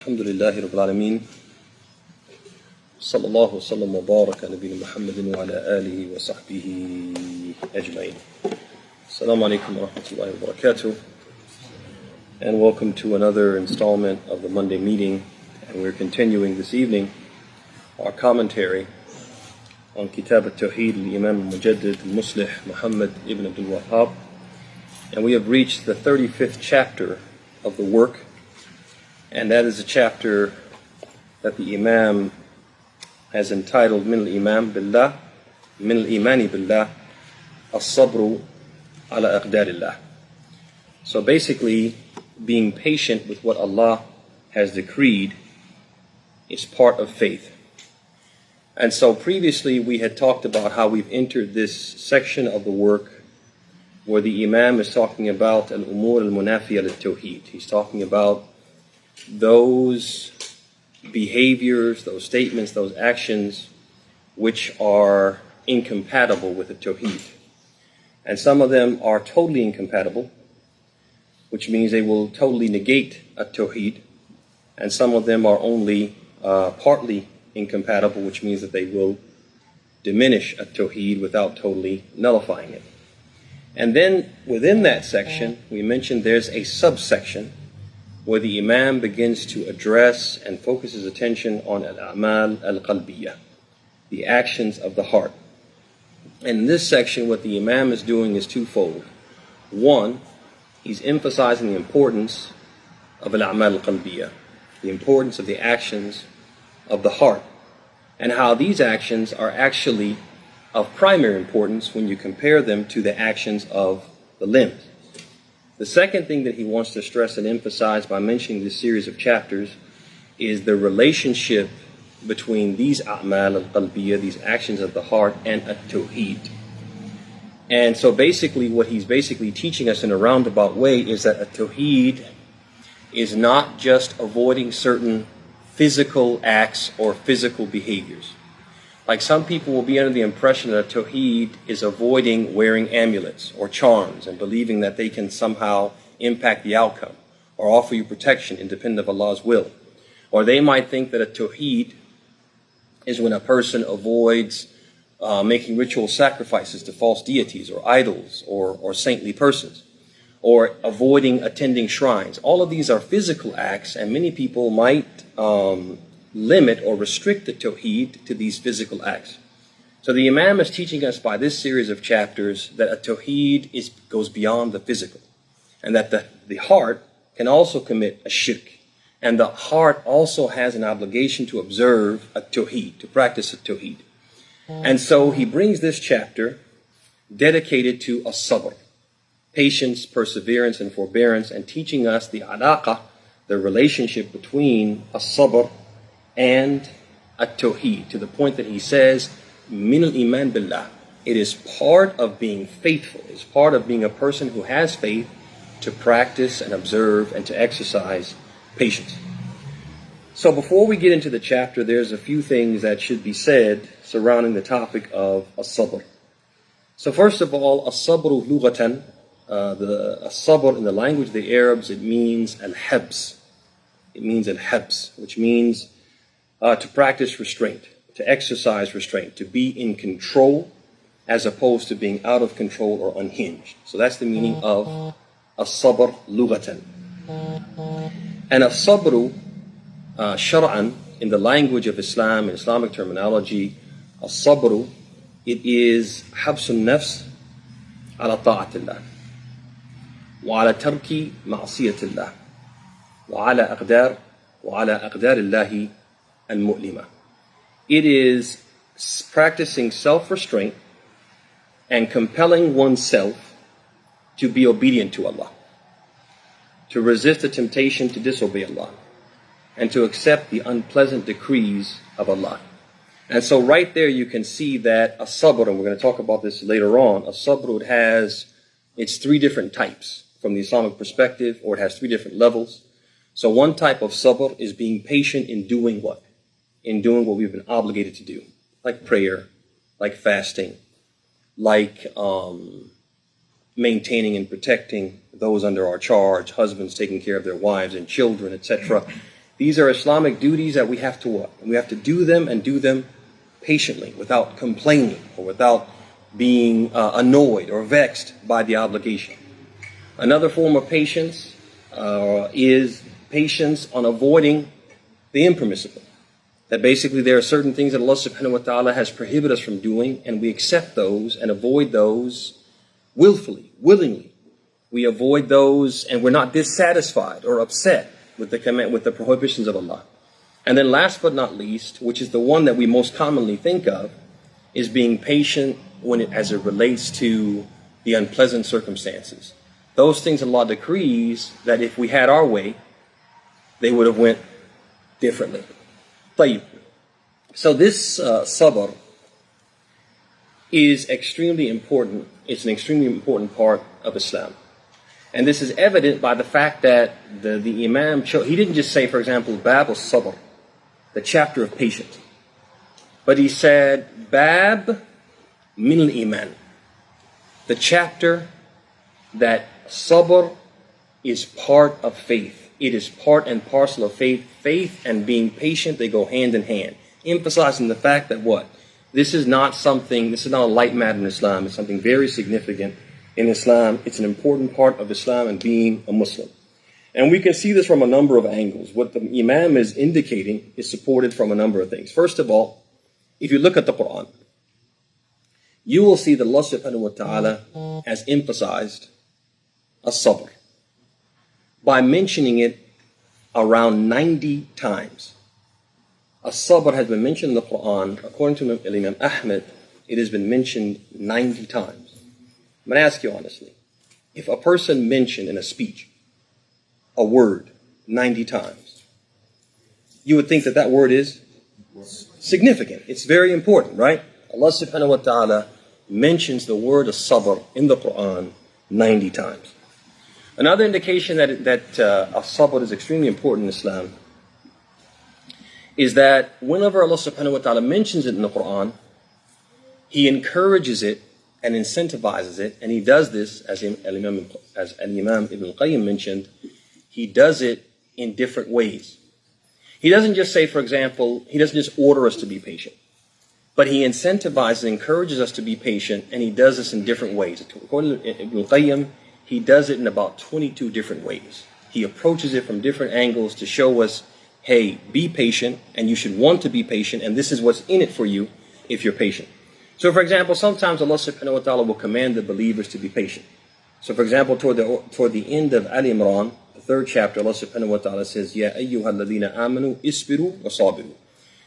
الحمد لله رب العالمين صلى الله وسلم وبارك على نبينا محمد وعلى آله وصحبه أجمعين. Assalamu alaikum wa rahmatullahi wa barakatuh, and welcome to another installment of the Monday meeting. And we're continuing this evening our commentary on Kitab at-Tawheed al-Imam al-Mujaddid al-Muslih Muhammad ibn Abdul Wahhab, and we have reached the 35th chapter of the work. And that is a chapter that the Imam has entitled Min al-Imani Billah, as-Sabru ala aqdarillah. So basically, being patient with what Allah has decreed is part of faith. And so previously we had talked about how we've entered this section of the work where the Imam is talking about al-umur al-munafiya lit-Tawheed. He's talking about those behaviors, those statements, those actions which are incompatible with the Tawheed. And some of them are totally incompatible, which means they will totally negate a Tawheed. And some of them are only partly incompatible, which means that they will diminish a Tawheed without totally nullifying it. And then within that section, we mentioned there's a subsection where the Imam begins to address and focus his attention on al-a'mal al-qalbiyah, the actions of the heart. And in this section, what the Imam is doing is twofold. One, he's emphasizing the importance of al-a'mal al-qalbiyah, the importance of the actions of the heart, and how these actions are actually of primary importance when you compare them to the actions of the limbs. The second thing that he wants to stress and emphasize by mentioning this series of chapters is the relationship between these a'mal al-qalbiyah, these actions of the heart, and at-Tawheed. And so basically what he's teaching us in a roundabout way is that at-Tawheed is not just avoiding certain physical acts or physical behaviors. Like some people will be under the impression that Tawheed is avoiding wearing amulets or charms and believing that they can somehow impact the outcome or offer you protection independent of Allah's will. Or they might think that a Tawheed is when a person avoids making ritual sacrifices to false deities or idols or saintly persons, or avoiding attending shrines. All of these are physical acts, and many people might limit or restrict the Tawheed to these physical acts. So the Imam is teaching us by this series of chapters that a Tawheed goes beyond the physical, and that the heart can also commit a shirk, and the heart also has an obligation to observe a Tawheed, to practice a Tawheed. And so he brings this chapter dedicated to as-sabr, patience, perseverance, and forbearance, and teaching us the alaqah, the relationship between as-sabr and at-Tawheed, to the point that he says, Min al-Iman Billah. It is part of being faithful. It's part of being a person who has faith to practice and observe and to exercise patience. So before we get into the chapter, there's a few things that should be said surrounding the topic of as-sabr. So first of all, as-sabru lughatan, the as-sabr in the language of the Arabs, it means al-habs. It means al-habs, which means to practice restraint, to exercise restraint, to be in control as opposed to being out of control or unhinged. So that's the meaning of as-sabr lughatan. And as-sabru shar'an, in the language of Islam, in Islamic terminology, as-sabru, it is habsun nafs ala ta'atillah, wa ala tarki ma'asiyatillah, wa ala aqdarillahi al-mu'lima. It is practicing self-restraint and compelling oneself to be obedient to Allah, to resist the temptation to disobey Allah, and to accept the unpleasant decrees of Allah. And so right there you can see that as-sabr, and we're going to talk about this later on, as-sabr it's three different types from the Islamic perspective, or it has three different levels. So one type of sabr is being patient in doing what? In doing what we've been obligated to do, like prayer, like fasting, like maintaining and protecting those under our charge, husbands taking care of their wives and children, etc. These are Islamic duties that we have to what? We have to do them and do them patiently, without complaining or without being annoyed or vexed by the obligation. Another form of patience is patience on avoiding the impermissible. That basically there are certain things that Allah subhanahu wa ta'ala has prohibited us from doing, and we accept those and avoid those willfully, willingly. We avoid those and we're not dissatisfied or upset with the prohibitions of Allah. And then last but not least, which is the one that we most commonly think of, is being patient as it relates to the unpleasant circumstances. Those things Allah decrees that if we had our way, they would have went differently. So this sabr is extremely important. It's an extremely important part of Islam. And this is evident by the fact that the Imam he didn't just say, for example, Bab al-Sabr, the chapter of patience. But he said, Bab min al-Iman, the chapter that sabr is part of faith. It is part and parcel of faith. Faith and being patient, they go hand in hand. Emphasizing the fact that what? This is not a light matter in Islam. It's something very significant in Islam. It's an important part of Islam and being a Muslim. And we can see this from a number of angles. What the Imam is indicating is supported from a number of things. First of all, if you look at the Quran, you will see that Allah subhanahu wa ta'ala has emphasized as-sabr by mentioning it around 90 times. As-sabr has been mentioned in the Quran, according to Imam Ahmed, it has been mentioned 90 times. I'm going to ask you honestly, if a person mentioned in a speech a word 90 times, you would think that that word is significant. It's very important, right? Allah subhanahu wa ta'ala mentions the word as-sabr in the Quran 90 times. Another indication that as-sabr is extremely important in Islam is that whenever Allah subhanahu wa ta'ala mentions it in the Quran, He encourages it and incentivizes it, and He does this, as Al-Imam Ibn Qayyim mentioned, He does it in different ways. He doesn't just say, for example, He doesn't just order us to be patient, but He incentivizes and encourages us to be patient, and He does this in different ways. According to Ibn Qayyim, He does it in about 22 different ways. He approaches it from different angles to show us, hey, be patient, and you should want to be patient, and this is what's in it for you if you're patient. So, for example, sometimes Allah subhanahu wa ta'ala will command the believers to be patient. So, for example, toward the end of Al-Imran, the 3rd chapter, Allah subhanahu wa ta'ala says, Ya ayyuha alladhina amanu isbiru wa sabiru.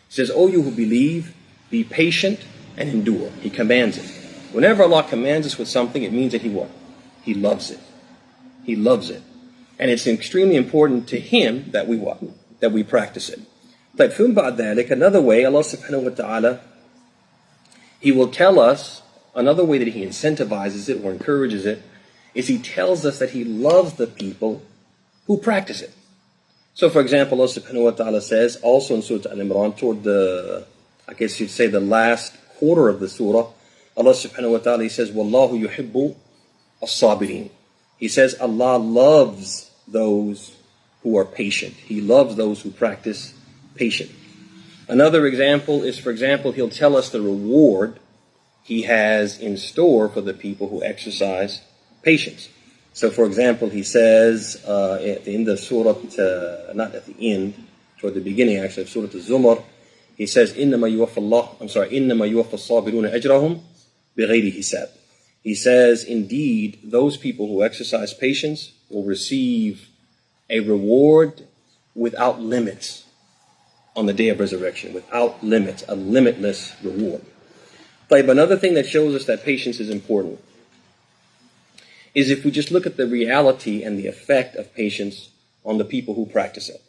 He says, O you who believe, be patient and endure. He commands it. Whenever Allah commands us with something, it means that He what? He loves it. He loves it. And it's extremely important to Him that we what? That we practice it. But from ba'd dhalik, another way, Allah subhanahu wa ta'ala, He will tell us, another way that He incentivizes it or encourages it, is He tells us that He loves the people who practice it. So, for example, Allah subhanahu wa ta'ala says, also in Surah Al-Imran, toward the last quarter of the surah, Allah subhanahu wa ta'ala, He says, Wallahu yuhibbu as-sabirin. He says, Allah loves those who are patient. He loves those who practice patience. Another example is, for example, He'll tell us the reward He has in store for the people who exercise patience. So, for example, He says at the end of Surah, not at the end, toward the beginning actually of Surah Al-Zumar, He says, إِنَّمَا يُوَفَّ الصَّابِرُونَ أَجْرَهُمْ بِغَيْرِ حِسَابٍ. He says, indeed, those people who exercise patience will receive a reward without limits on the day of resurrection, without limits, a limitless reward. But another thing that shows us that patience is important is if we just look at the reality and the effect of patience on the people who practice it.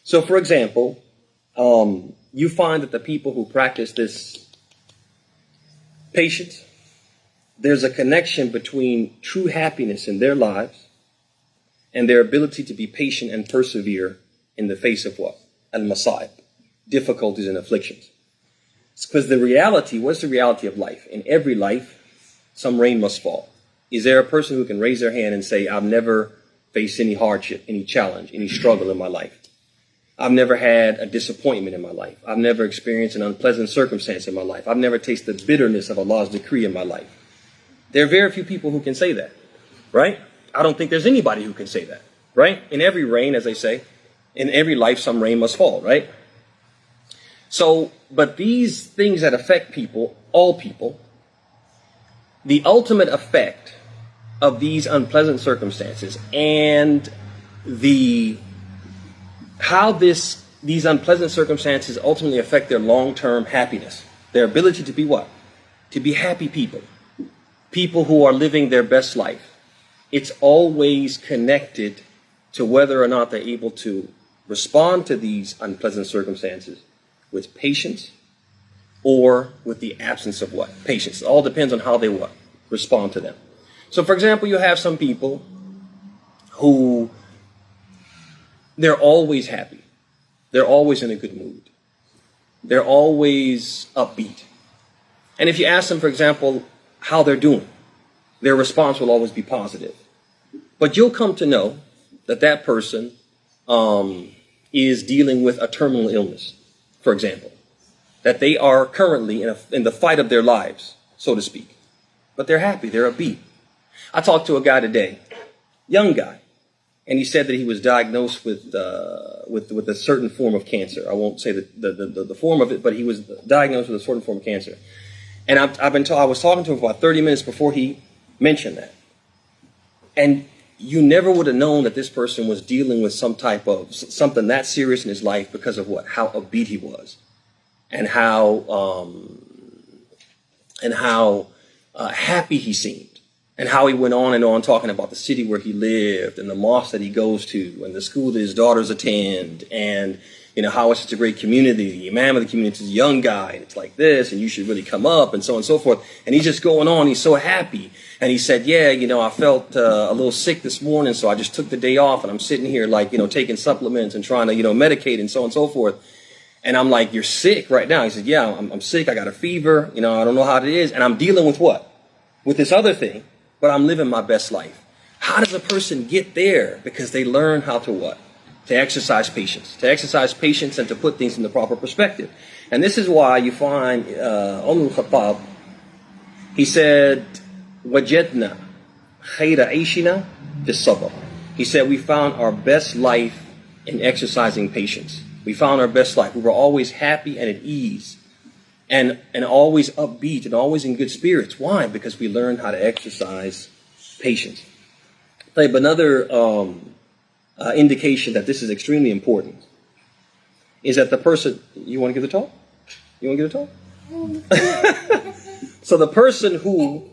So, for example, you find that the people who practice this patience, there's a connection between true happiness in their lives and their ability to be patient and persevere in the face of what? Al-Masa'ib, difficulties and afflictions. It's because what's the reality of life? In every life, some rain must fall. Is there a person who can raise their hand and say, I've never faced any hardship, any challenge, any struggle in my life? I've never had a disappointment in my life. I've never experienced an unpleasant circumstance in my life. I've never tasted the bitterness of Allah's decree in my life. There are very few people who can say that, right? I don't think there's anybody who can say that, right? In every rain, as they say, in every life, some rain must fall, right? So, but these things that affect people, all people, the ultimate effect of these unpleasant circumstances and how these unpleasant circumstances ultimately affect their long-term happiness, their ability to be what? To be happy people, people who are living their best life. It's always connected to whether or not they're able to respond to these unpleasant circumstances with patience or with the absence of what? Patience. It all depends on how they what? Respond to them. So, for example, you have some people who they're always happy. They're always in a good mood. They're always upbeat. And if you ask them, for example, how they're doing, their response will always be positive. But you'll come to know that that person is dealing with a terminal illness, for example, that they are currently in the fight of their lives, so to speak. But they're happy, they're upbeat. I talked to a guy today, young guy, and he said that he was diagnosed with a certain form of cancer. I won't say the form of it, but he was diagnosed with a certain form of cancer. And I was talking to him for about 30 minutes before he mentioned that. And you never would have known that this person was dealing with something that serious in his life because of what? How upbeat he was, and how happy he seemed, and how he went on and on talking about the city where he lived, and the mosque that he goes to, and the school that his daughters attend, and how it's such a great community. The imam of the community is a young guy, and it's like this, and you should really come up, and so on and so forth. And he's just going on. He's so happy. And he said, yeah, I felt a little sick this morning, so I just took the day off, and I'm sitting here taking supplements and trying to, medicate and so on and so forth. And I'm like, you're sick right now? He said, yeah, I'm sick. I got a fever. I don't know how it is. And I'm dealing with what? With this other thing, but I'm living my best life. How does a person get there? Because they learn how to what? To exercise patience. To exercise patience and to put things in the proper perspective. And this is why you find Al-Khattab, he said, وَجَدْنَا خَيْرَ عَيْشِنَا بِالصَّبْرِ. He said, we found our best life in exercising patience. We found our best life. We were always happy and at ease, and always upbeat and always in good spirits. Why? Because we learned how to exercise patience. But another indication that this is extremely important is that the person, you want to give the talk? You want to give the talk? So the person who,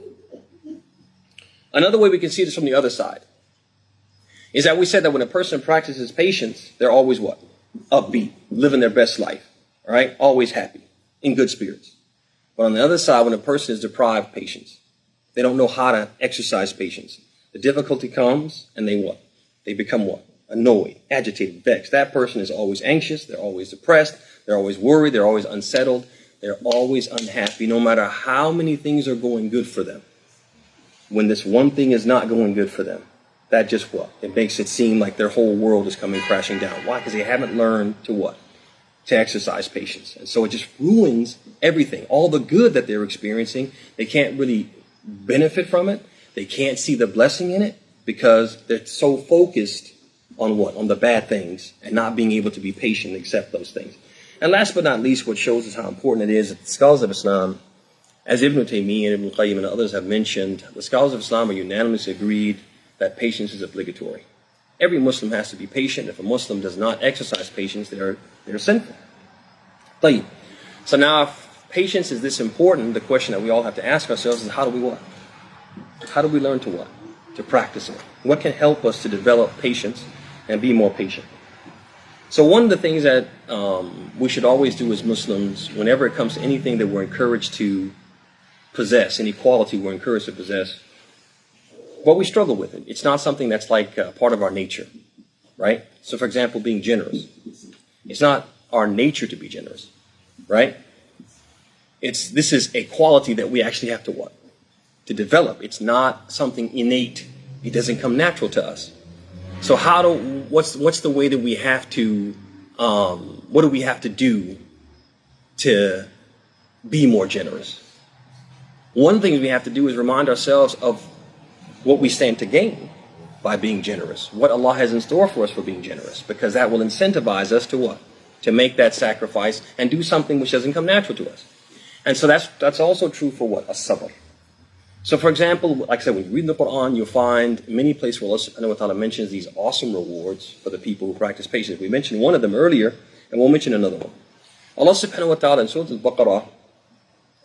another way we can see this from the other side, is that we said that when a person practices patience, they're always what? Upbeat, living their best life, all right? Always happy, in good spirits. But on the other side, when a person is deprived of patience, they don't know how to exercise patience. The difficulty comes, and they what? They become what? Annoyed, agitated, vexed. That person is always anxious, they're always depressed, they're always worried, they're always unsettled, they're always unhappy, no matter how many things are going good for them. When this one thing is not going good for them, that just what? It makes it seem like their whole world is coming crashing down. Why? Because they haven't learned to what? To exercise patience. And so it just ruins everything. All the good that they're experiencing, they can't really benefit from it. They can't see the blessing in it because they're so focused on what? On the bad things and not being able to be patient and accept those things. And last but not least, what shows us how important it is that the scholars of Islam, as Ibn Taymiyyah and Ibn Qayyim and others have mentioned, the scholars of Islam are unanimously agreed that patience is obligatory. Every Muslim has to be patient. If a Muslim does not exercise patience, they're sinful. So now, if patience is this important, the question that we all have to ask ourselves is, how do we what? How do we learn to what? To practice it. What can help us to develop patience and be more patient? So one of the things that we should always do as Muslims, whenever it comes to anything that we're encouraged to possess, any quality we're encouraged to possess, but we struggle with it. It's not something that's like part of our nature, right? So for example, being generous. It's not our nature to be generous, right? This is a quality that we actually have to what? To develop. It's not something innate. It doesn't come natural to us. So what's the way that we have to what do we have to do to be more generous? One thing we have to do is remind ourselves of what we stand to gain by being generous, what Allah has in store for us for being generous, because that will incentivize us to what? To make that sacrifice and do something which doesn't come natural to us. And so that's also true for what? As-Sabr. So for example, like I said, when you read the Quran, you'll find many places where Allah subhanahu wa ta'ala mentions these awesome rewards for the people who practice patience. We mentioned one of them earlier, and we'll mention another one. Allah subhanahu wa ta'ala in Surah Al-Baqarah,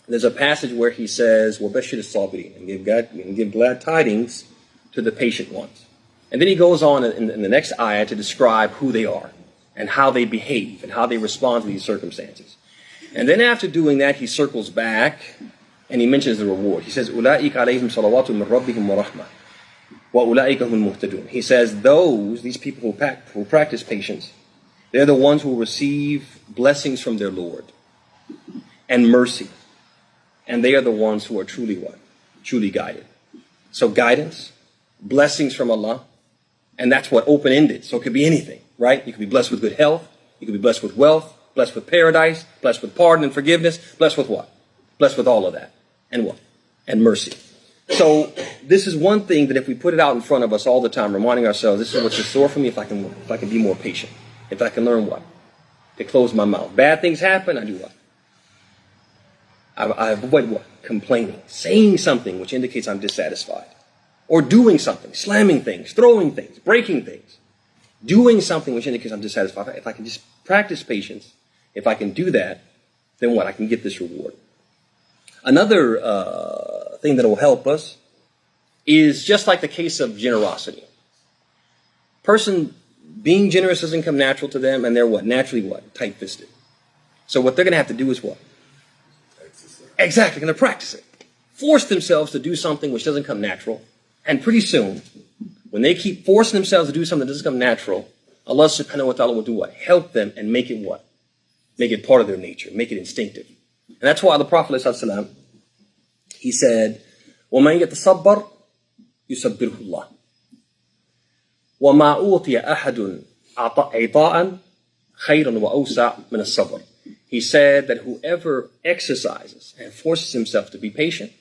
there's a passage where He says, وَبَشِّرِ الصَّابِرِينَ, and give glad tidings to the patient ones. And then He goes on in the next ayah to describe who they are and how they behave and how they respond to these circumstances. And then after doing that, He circles back and He mentions the reward. He says, أُولَٰئِكَ عَلَيْهِمْ صَلَوَاتٌ مِّن رَبِّهِمْ وَرَحْمَةٌ وَأُولَٰئِكَ هُمُ الْمُهْتَدُونَ. He says, these people who practice patience, they're the ones who will receive blessings from their Lord and mercy. And they are the ones who are truly what? Truly guided. So guidance, blessings from Allah, and that's what open-ended. So it could be anything, right? You could be blessed with good health. You could be blessed with wealth, blessed with paradise, blessed with pardon and forgiveness, blessed with what? Blessed with all of that. And what? And mercy. So this is one thing that if we put it out in front of us all the time, reminding ourselves, this is what's in store for me if I can be more patient. If I can learn what? To close my mouth. Bad things happen, I do what? I avoid what? Complaining. Saying something which indicates I'm dissatisfied. Or doing something. Slamming things. Throwing things. Breaking things. Doing something which indicates I'm dissatisfied. If I can just practice patience, if I can do that, then what? I can get this reward. Another thing that will help us is just like the case of generosity. Person being generous doesn't come natural to them, and they're what? Naturally what? Tight-fisted. So what they're going to have to do is what? Exactly, going to practice it. Force themselves to do something which doesn't come natural. And pretty soon, when they keep forcing themselves to do something that doesn't come natural, Allah subhanahu wa ta'ala will do what? Help them and make it what? Make it part of their nature. Make it instinctive. And that's why the Prophet ﷺ, he said, وَمَنْ يَتَصَبَّرْ يُسَبِّرْهُ اللَّهُ وَمَا أُوتِيَ أَحَدٌ عَطَاءً خَيْرًا وَأَوْسَعَ مِنَ الصَّبْرِ. He said that whoever exercises and forces himself to be patient,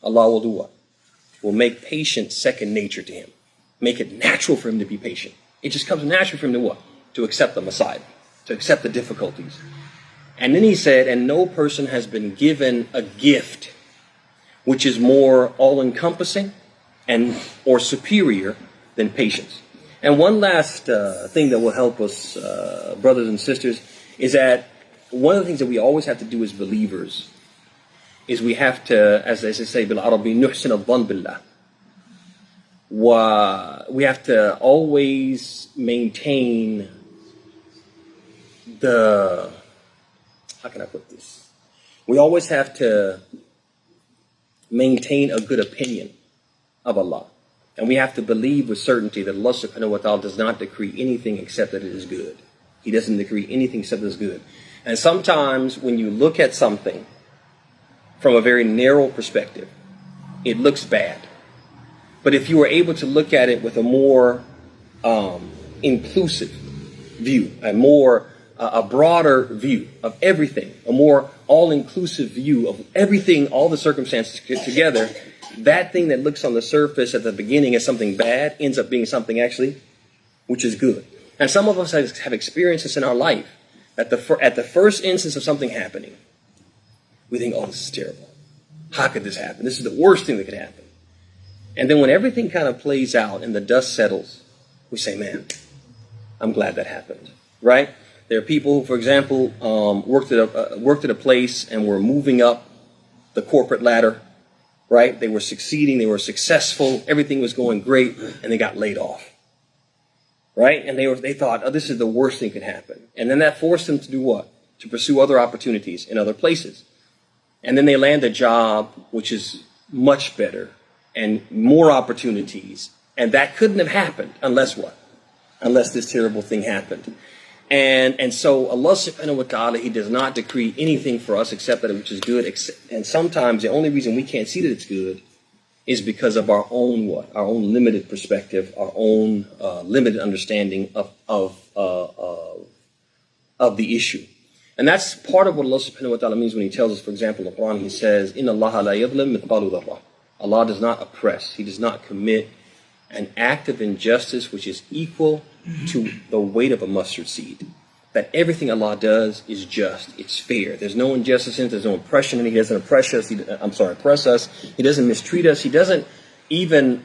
Allah will do what? Will make patience second nature to him. Make it natural for him to be patient. It just comes natural for him to what? To accept the Messiah, to accept the difficulties. And then he said, and no person has been given a gift which is more all-encompassing and or superior than patience. And one last thing that will help us, brothers and sisters, is that one of the things that we always have to do as believers is we have to, as they say, بالعربي نحسن الظن بالله. We have to always maintain how can I put this? We always have to maintain a good opinion of Allah. And we have to believe with certainty that Allah subhanahu wa ta'ala does not decree anything except that it is good. He doesn't decree anything except that it is good. And sometimes when you look at something from a very narrow perspective, it looks bad. But if you were able to look at it with a more inclusive view, a broader view of everything, a more all-inclusive view of everything, all the circumstances together, that thing that looks on the surface at the beginning as something bad ends up being something actually which is good. And some of us have experienced this in our life. At the first instance of something happening, we think, oh, this is terrible. How could this happen? This is the worst thing that could happen. And then when everything kind of plays out and the dust settles, we say, man, I'm glad that happened, right? There are people who, for example, worked at a place and were moving up the corporate ladder, right? They were succeeding, they were successful, everything was going great, and they got laid off. Right? And they thought, oh, this is the worst thing that could happen. And then that forced them to do what? To pursue other opportunities in other places. And then they land a job which is much better and more opportunities. And that couldn't have happened unless what? Unless this terrible thing happened. And so Allah subhanahu wa ta'ala, He does not decree anything for us except that which is good. And sometimes the only reason we can't see that it's good is because of our own what? Our own limited perspective, our own limited understanding of of the issue. And that's part of what Allah subhanahu wa ta'ala means when He tells us, for example, in the Quran, He says, Inna Allah la yadlim mithqalu dharrah. Allah does not oppress. He does not commit an act of injustice which is equal to the weight of a mustard seed. That everything Allah does is just. It's fair. There's no injustice in it. There's no oppression in it. He doesn't oppress us. Oppress us. He doesn't mistreat us. He doesn't even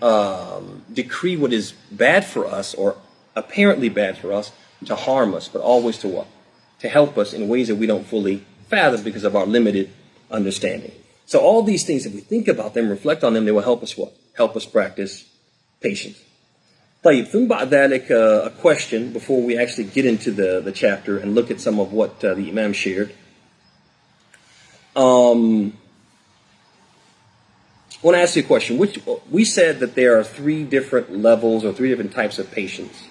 decree what is bad for us or apparently bad for us to harm us, but always to what? To help us in ways that we don't fully fathom because of our limited understanding. So all these things, if we think about them, reflect on them, they will help us what? Help us practice patience. طيب, ثم بعد ذلك a question before we actually get into the chapter and look at some of what the Imam shared. I want to ask you a question. We said that there are 3 different levels or 3 different types of patience.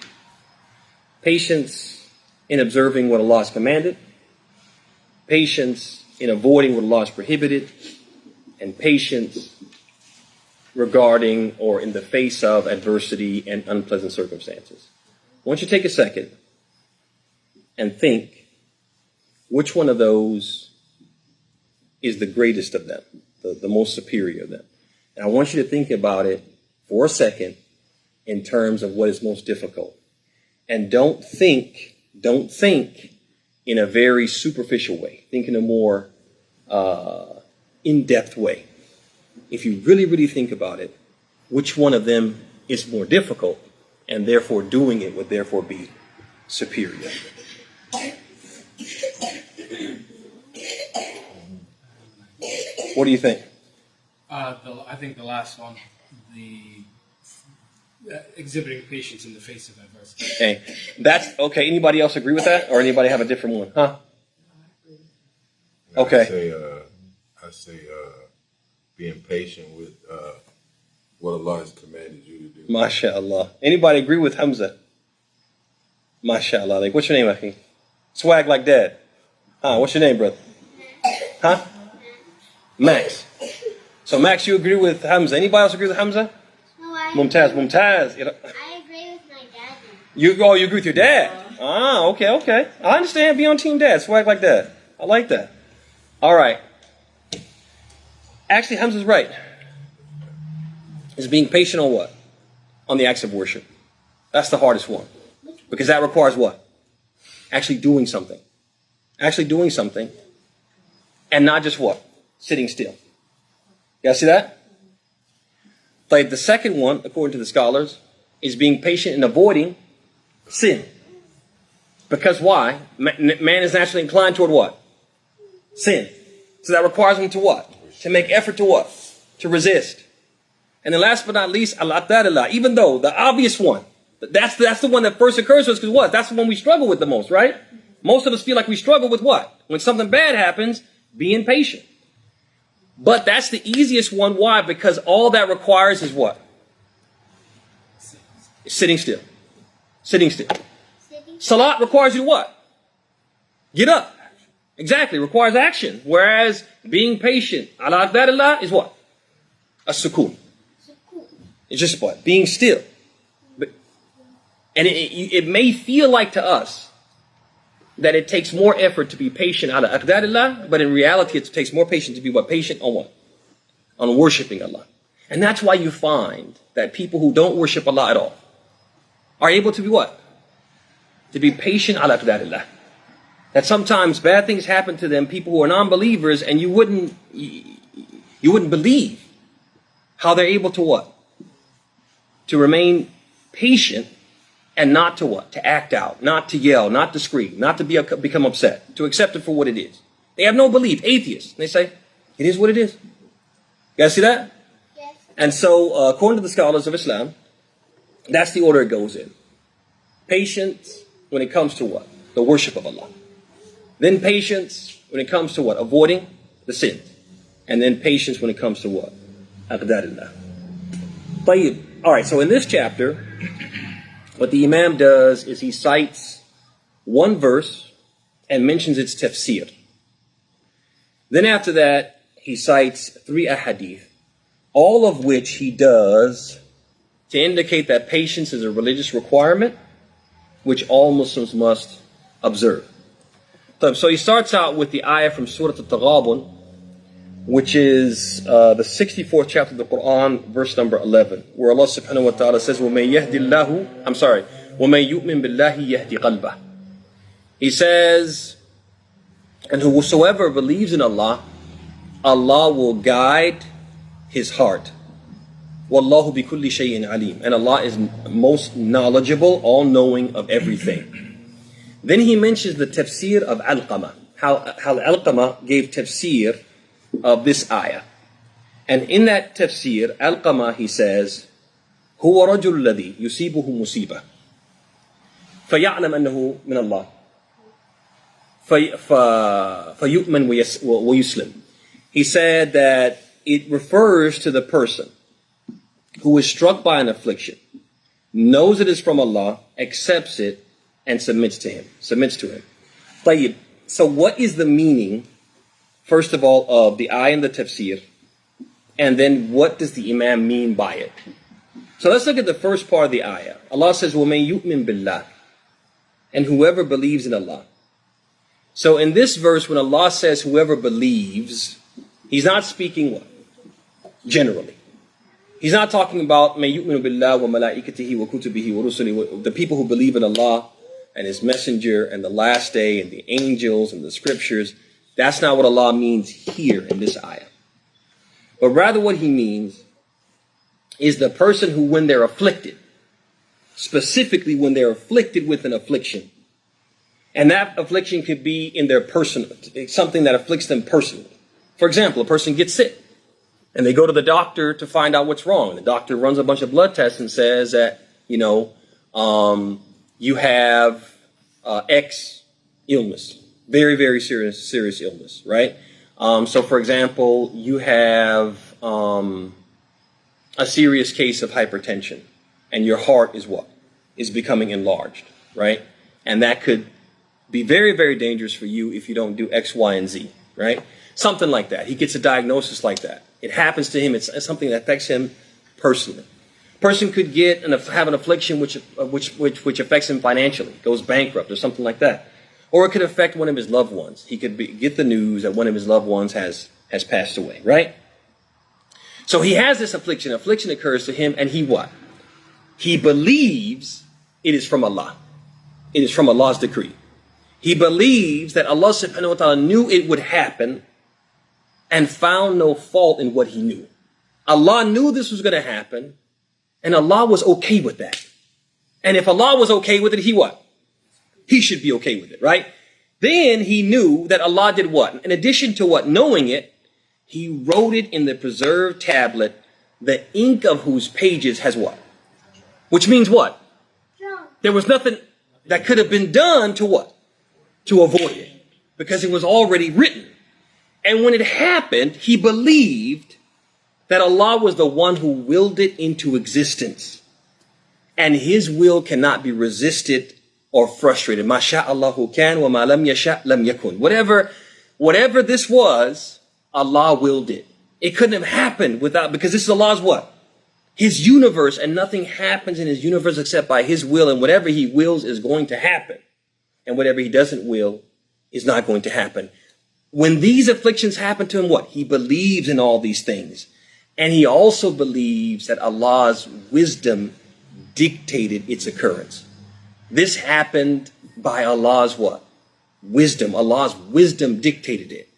Patience in observing what Allah has commanded, patience in avoiding what Allah has prohibited, and patience regarding or in the face of adversity and unpleasant circumstances. I want you to take a second and think which one of those is the greatest of them, the most superior of them. And I want you to think about it for a second in terms of what is most difficult. And don't think in a very superficial way. Think in a more in-depth way. If you really, really think about it, which one of them is more difficult, and therefore doing it would therefore be superior. What do you think? I think the last one, the exhibiting patience in the face of adversity. Okay, that's okay. Anybody else agree with that, or anybody have a different one? Huh? Okay. I say being patient with what Allah has commanded you to do. MashaAllah. Anybody agree with Hamza? MashaAllah. Like, what's your name, Akhi? Swag like dad. What's your name, brother? Huh? Max. So, Max, you agree with Hamza. Anybody else agree with Hamza? No, I Mumtaz. agree with my dad. You agree with your dad? Okay. I understand. Be on team dad. Swag like that. I like that. All right. Actually, Hamza's right. Is being patient on what? On the acts of worship. That's the hardest one. Because that requires what? Actually doing something. And not just what? Sitting still. You guys see that? Like the second one, according to the scholars, is being patient in avoiding sin. Because why? Man is naturally inclined toward what? Sin. So that requires him to what? To make effort to what? To resist. And then last but not least, al-at-Tawheed, even though the obvious one, that's the one that first occurs to us because what? That's the one we struggle with the most, right? Most of us feel like we struggle with what? When something bad happens, being patient. But that's the easiest one. Why? Because all that requires is what? Sitting still. Salat requires you to what? Get up. Exactly, requires action. Whereas being patient, al-Tawheed is what? A sukoon. It's just what? Being still. And it may feel like to us that it takes more effort to be patient al-Tawheed, but in reality it takes more patience to be what? Patient on what? On worshiping Allah. And that's why you find that people who don't worship Allah at all are able to be what? To be patient al-Tawheed. That sometimes bad things happen to them, people who are non-believers, and you wouldn't believe how they're able to what? To remain patient and not to what? To act out, not to yell, not to scream, not to become upset, to accept it for what it is. They have no belief, atheists. They say, it is what it is. You guys see that? Yes. And so, according to the scholars of Islam, that's the order it goes in. Patience when it comes to what? The worship of Allah. Then patience when it comes to what? Avoiding the sins. And then patience when it comes to what? Aqdarillah. Tayyib. All right, so in this chapter, what the Imam does is he cites one verse and mentions its tafsir. Then after that, he cites 3 ahadith, all of which he does to indicate that patience is a religious requirement which all Muslims must observe. So he starts out with the ayah from Surah At-Taghabun, which is the 64th chapter of the Quran, verse number 11, where Allah subhanahu wa ta'ala says, وَمَن يَهْدِ اللَّهُ وَمَن يُؤْمِن بِاللَّهِ يَهْدِ قَلْبَهُ. He says, and whosoever believes in Allah, Allah will guide his heart. وَاللَّهُ بِكُلِّ شَيْءٍ عَلِيمٌ. And Allah is most knowledgeable, all-knowing of everything. Then he mentions the tafsir of Alqamah, how Alqamah gave tafsir of this ayah. And in that tafsir, Alqamah, he says, هو رجل الذي يصيبه مصيبة فيعلم أنه من الله فيؤمن ويسلم. He said that it refers to the person who is struck by an affliction, knows it is from Allah, accepts it, and submits to him. طيب. So what is the meaning, first of all, of the ayah and the tafsir? And then what does the Imam mean by it? So let's look at the first part of the ayah. Allah says, وَمَن يُؤْمِن بِاللَّهِ. And whoever believes in Allah. So in this verse, when Allah says whoever believes, He's not speaking what? Generally. He's not talking about مَن يُؤْمِنُ بِاللَّهِ وَمَلَائِكَتِهِ وَكُتُبِهِ وَرُسُلِهِ, the people who believe in Allah and His Messenger and the last day and the angels and the scriptures. That's not what Allah means here in this ayah. But rather what He means is the person who, when they're afflicted, specifically when they're afflicted with an affliction, and that affliction could be in their person, something that afflicts them personally. For example, a person gets sick, and they go to the doctor to find out what's wrong. And the doctor runs a bunch of blood tests and says that, you have X illness, very, very serious illness, right? So, for example, you have a serious case of hypertension, and your heart is what? Is becoming enlarged, right? And that could be very, very dangerous for you if you don't do X, Y, and Z, right? Something like that. He gets a diagnosis like that. It happens to him. It's something that affects him personally. Person could have an affliction which affects him financially, goes bankrupt or something like that. Or it could affect one of his loved ones. He could get the news that one of his loved ones has passed away, right? So he has this affliction. Affliction occurs to him, and he what? He believes it is from Allah. It is from Allah's decree. He believes that Allah subhanahu wa ta'ala knew it would happen and found no fault in what He knew. Allah knew this was going to happen, and Allah was okay with that. And if Allah was okay with it, He what? He should be okay with it, right? Then he knew that Allah did what? In addition to what? Knowing it, He wrote it in the preserved tablet, the ink of whose pages has what? Which means what? There was nothing that could have been done to what? To avoid it. Because it was already written. And when it happened, he believed that Allah was the one who willed it into existence. And His will cannot be resisted or frustrated. Ma sha'allahu kan wa ma lam yasha' lam yakun. Whatever this was, Allah willed it. It couldn't have happened because this is Allah's what? His universe, and nothing happens in His universe except by His will, and whatever He wills is going to happen. And whatever He doesn't will is not going to happen. When these afflictions happen to him, what? He believes in all these things. And he also believes that Allah's wisdom dictated its occurrence. This happened by Allah's what? Wisdom. Allah's wisdom dictated it.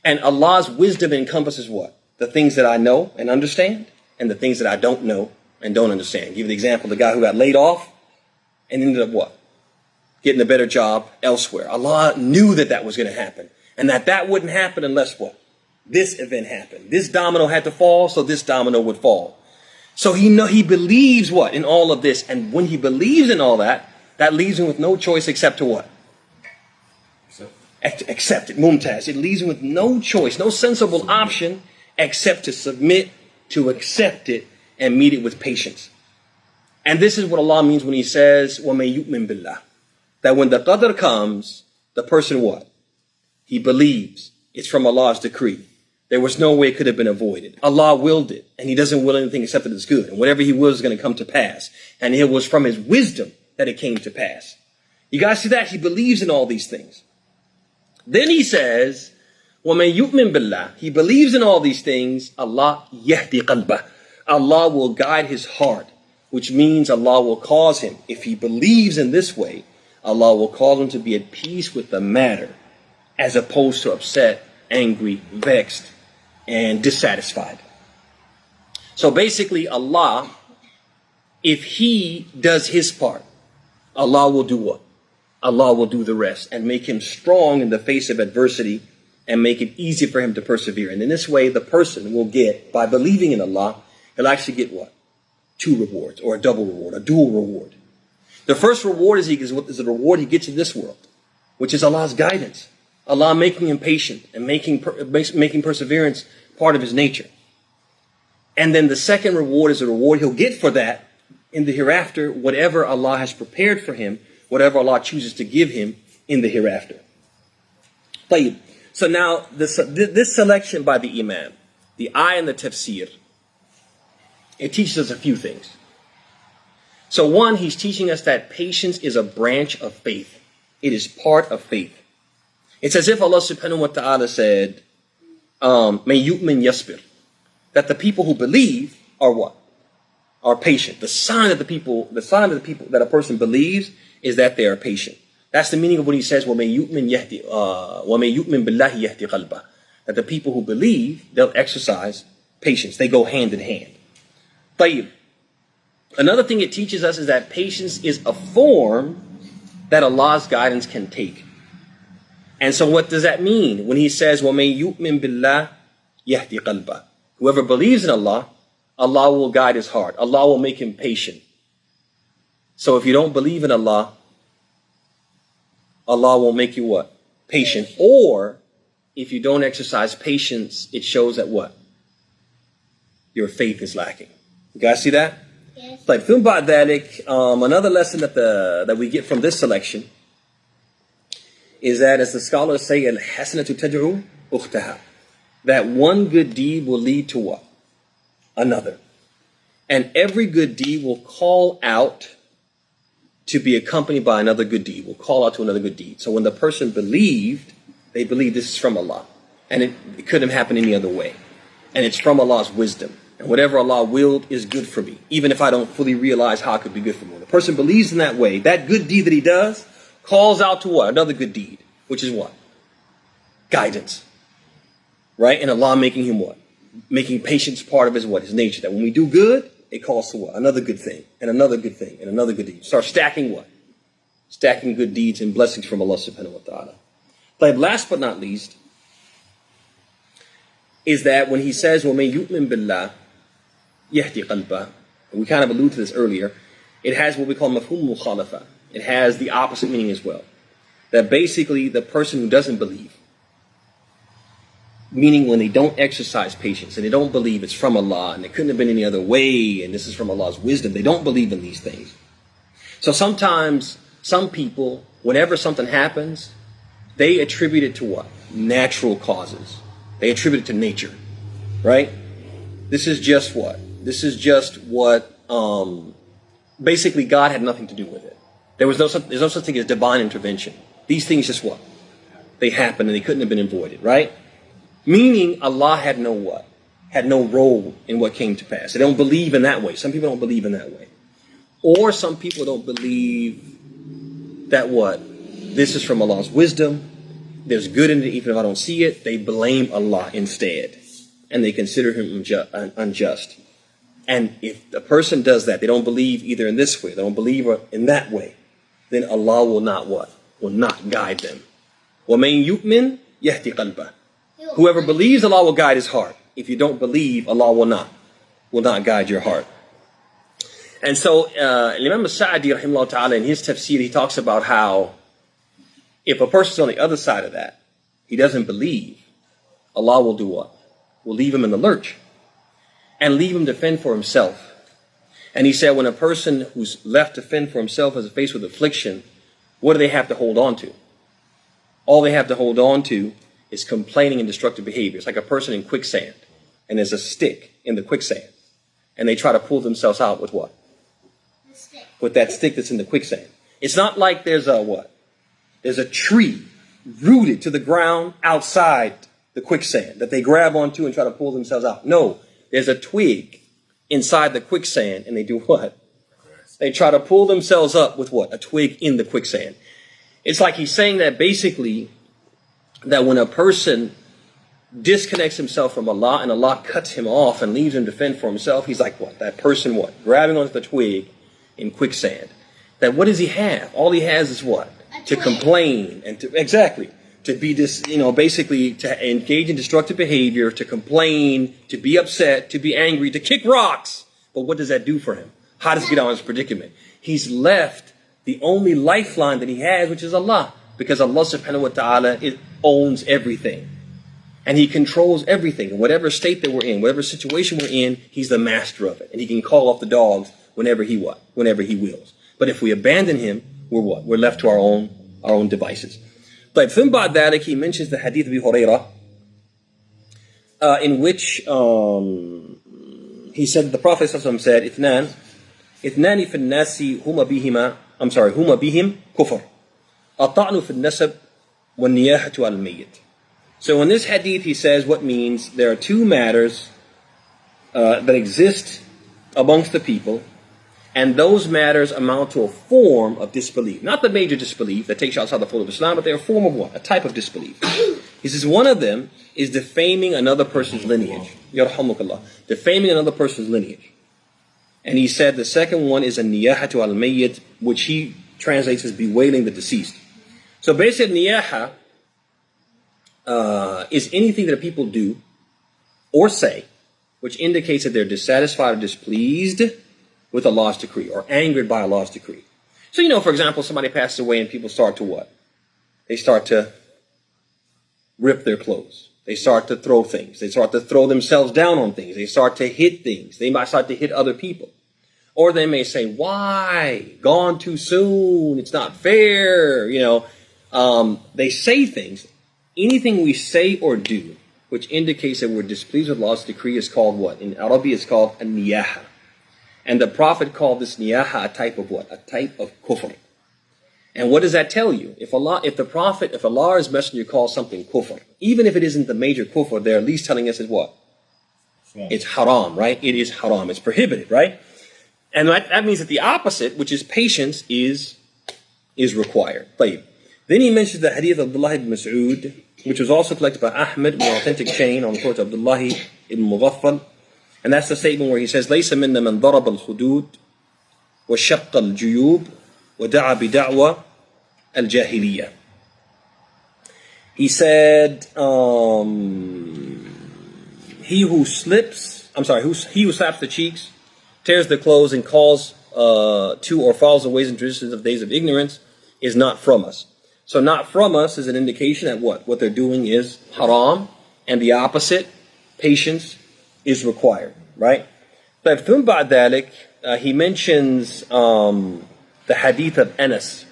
And Allah's wisdom encompasses what? The things that I know and understand, and the things that I don't know and don't understand. Give you the example, the guy who got laid off and ended up what? Getting a better job elsewhere. Allah knew that was going to happen. And that wouldn't happen unless what? This event happened. This domino had to fall, so this domino would fall. So he believes what? In all of this. And when he believes in all that, that leaves him with no choice except to what? Accept it. Mumtaz. It leaves him with no choice, no sensible option except to submit, to accept it, and meet it with patience. And this is what Allah means when He says, وَمَن يُؤْمِن بِاللَّهِ. That when the qadr comes, the person what? He believes it's from Allah's decree. There was no way it could have been avoided. Allah willed it, and He doesn't will anything except that it's good. And whatever He wills is going to come to pass. And it was from His wisdom that it came to pass. You guys see that? He believes in all these things. Then he says, وَمَن يُؤْمِن بِاللَّهِ, he believes in all these things, Allah يَهْدِ قَلْبَهِ, Allah will guide his heart, which means Allah will cause him, if he believes in this way, Allah will cause him to be at peace with the matter, as opposed to upset, angry, vexed, and dissatisfied. So basically Allah, if he does his part, Allah will do what? Allah will do the rest and make him strong in the face of adversity and make it easy for him to persevere. And in this way, the person will get, by believing in Allah, he'll actually get what? 2 rewards, or a double reward, a dual reward. The first reward is the reward he gets in this world, which is Allah's guidance. Allah making him patient and making perseverance part of his nature. And then the second reward is the reward he'll get for that in the hereafter, whatever Allah has prepared for him, whatever Allah chooses to give him in the hereafter. طيب. So now this selection by the Imam, the ayah and the tafsir, it teaches us a few things. So one, he's teaching us that patience is a branch of faith. It is part of faith. It's as if Allah subhanahu wa ta'ala said, "May yu'min yasbir," that the people who believe are what? Are patient. The sign that a person believes is that they are patient. That's the meaning of when he says, وَمَن يُؤْمِن بِاللَّهِ يَهْدِ قَلْبَهُ, that the people who believe, they'll exercise patience. They go hand in hand. طيب. Another thing it teaches us is that patience is a form that Allah's guidance can take. And so what does that mean when he says, وَمَن يُؤْمِن بِاللَّهِ يَهْدِ قَلْبَهُ? Whoever believes in Allah, Allah will guide his heart. Allah will make him patient. So if you don't believe in Allah, Allah will make you what? Patient. Or if you don't exercise patience, it shows that what? Your faith is lacking. You guys see that? Yes. Like, another lesson that we get from this selection is that, as the scholars say, al-hasanatu tad'u ukhtaha, that one good deed will lead to what? Another. And every good deed will call out to be accompanied by another good deed, will call out to another good deed. So when the person believed, they believed this is from Allah. And it couldn't have happened any other way. And it's from Allah's wisdom. And whatever Allah willed is good for me, even if I don't fully realize how it could be good for me. When the person believes in that way, that good deed that he does calls out to what? Another good deed, which is what? Guidance. Right? And Allah making him what? Making patience part of his what? His nature. That when we do good, it calls to what? Another good thing, and another good thing, and another good deed. Start stacking what? Stacking good deeds and blessings from Allah subhanahu wa ta'ala. But last but not least, is that when he says, وَمَن يُؤْمِن بِاللَّهِ يَهْدِ قَلْبَهُ, and we kind of alluded to this earlier, it has what we call mafhum mukhalafa. It has the opposite meaning as well. That basically the person who doesn't believe, meaning when they don't exercise patience and they don't believe it's from Allah and it couldn't have been any other way and this is from Allah's wisdom, they don't believe in these things. So sometimes some people, whenever something happens, they attribute it to what? Natural causes. They attribute it to nature, right? This is just what? This is just what, basically God had nothing to do with it. There's no such thing as divine intervention. These things just what? They happened and they couldn't have been avoided, right? Meaning Allah had no what? Had no role in what came to pass. They don't believe in that way. Some people don't believe in that way. Or some people don't believe that what? This is from Allah's wisdom. There's good in it even if I don't see it. They blame Allah instead. And they consider him unjust. And if the person does that, they don't believe either in this way, they don't believe in that way, then Allah will not what? Will not guide them. وَمَن يُؤْمِن يَهْدِ قَلْبَهُ. Whoever believes, Allah will guide his heart. If you don't believe, Allah will not guide your heart. And so Imam as-Sa'di rahimahullah ta'ala, in his tafsir, he talks about how if a person's on the other side of that, he doesn't believe, Allah will do what? Will leave him in the lurch and leave him to fend for himself. And he said when a person who's left to fend for himself is faced with affliction, what do they have to hold on to? All they have to hold on to is complaining and destructive behavior. It's like a person in quicksand, and there's a stick in the quicksand, and they try to pull themselves out with what? The stick. With that stick that's in the quicksand. It's not like there's a what? There's a tree rooted to the ground outside the quicksand that they grab onto and try to pull themselves out. No, there's a twig inside the quicksand, and they do what? They try to pull themselves up with what? A twig in the quicksand. It's like he's saying that basically that when a person disconnects himself from Allah and Allah cuts him off and leaves him to fend for himself, he's like what? That person what? Grabbing onto the twig in quicksand. That what does he have? All he has is what? To complain and to, exactly, to be this, basically to engage in destructive behavior, to complain, to be upset, to be angry, to kick rocks. But what does that do for him? How does he get out of his predicament? He's left the only lifeline that he has, which is Allah. Because Allah subhanahu wa ta'ala owns everything. And he controls everything. In whatever state that we're in, whatever situation we're in, he's the master of it. And he can call off the dogs whenever he wills. But if we abandon him, we're what? We're left to our own devices. But ثم بعد ذلك, he mentions the hadith of Abu Hurairah, in which he said, the Prophet ﷺ said, اثنان في الناس هما بهم كفر الطعن في النسب والنياحة على الميت. So in this hadith he says what means there are two matters that exist amongst the people, and those matters amount to a form of disbelief. Not the major disbelief that takes you outside the fold of Islam, but they're a form of what? A type of disbelief. He says one of them is defaming another person's lineage. Yarhamukallah. Defaming another person's lineage. And he said the second one is a niyahatu al-mayyit, which he translates as bewailing the deceased. So basically niyaha is anything that people do or say which indicates that they're dissatisfied or displeased with Allah's decree or angered by Allah's decree. So, for example, somebody passes away and people start to what? They start to rip their clothes. They start to throw things. They start to throw themselves down on things. They start to hit things. They might start to hit other people. Or they may say, why? Gone too soon. It's not fair. They say things. Anything we say or do which indicates that we're displeased with Allah's decree is called what? In Arabic, it's called a niyaha. And the Prophet called this niyaha a type of what? A type of kufr. And what does that tell you? If Allah or His Messenger calls something kufr, even if it isn't the major kufr, they're at least telling us it's what? It's haram, right? It is haram. It's prohibited, right? And that means that the opposite, which is patience, is required. طيب. Then he mentions the hadith of Abdullah ibn Mas'ud, which was also collected by Ahmed in an authentic chain on the quote of Abdullah ibn Mughaffal. And that's the statement where he says, لَيْسَ مِنَّا مَنْ ضَرَبَ الْخُدُودِ وَشَقَّ الْجُيُوبِ وَدَعَى بِدَعْوَى الْجَاهِلِيَّةِ. He said, he who slaps the cheeks, tears the clothes, and calls to or follows the ways and traditions of days of ignorance is not from us. So not from us is an indication that what they're doing is haram, and the opposite, patience, is required, right? But ثم بعد ذلك, he mentions the hadith of Anas.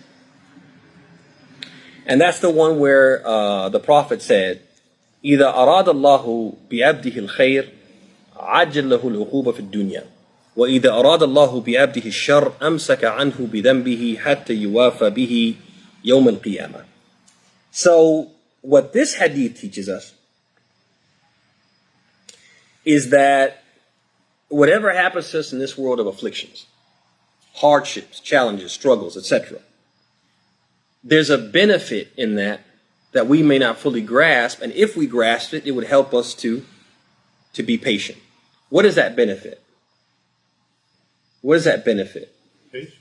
And that's the one where the Prophet said, إِذَا أَرَادَ اللَّهُ بِعَبْدِهِ الْخَيْرِ عَجَّلَ لَهُ الْعُقُوبَ فِي الدُّنْيَا وَإِذَا أَرَادَ اللَّهُ بِعَبْدِهِ الشَّرَّ أَمْسَكَ عَنْهُ بِذَنْبِهِ حَتَّى يُوَافَى بِهِ يَوْمَ الْقِيَامَةِ. So what this hadith teaches us is that whatever happens to us in this world of afflictions, hardships, challenges, struggles, etc., there's a benefit in that we may not fully grasp, and if we grasp it, it would help us to be patient. What is that benefit? What does that benefit? Patience.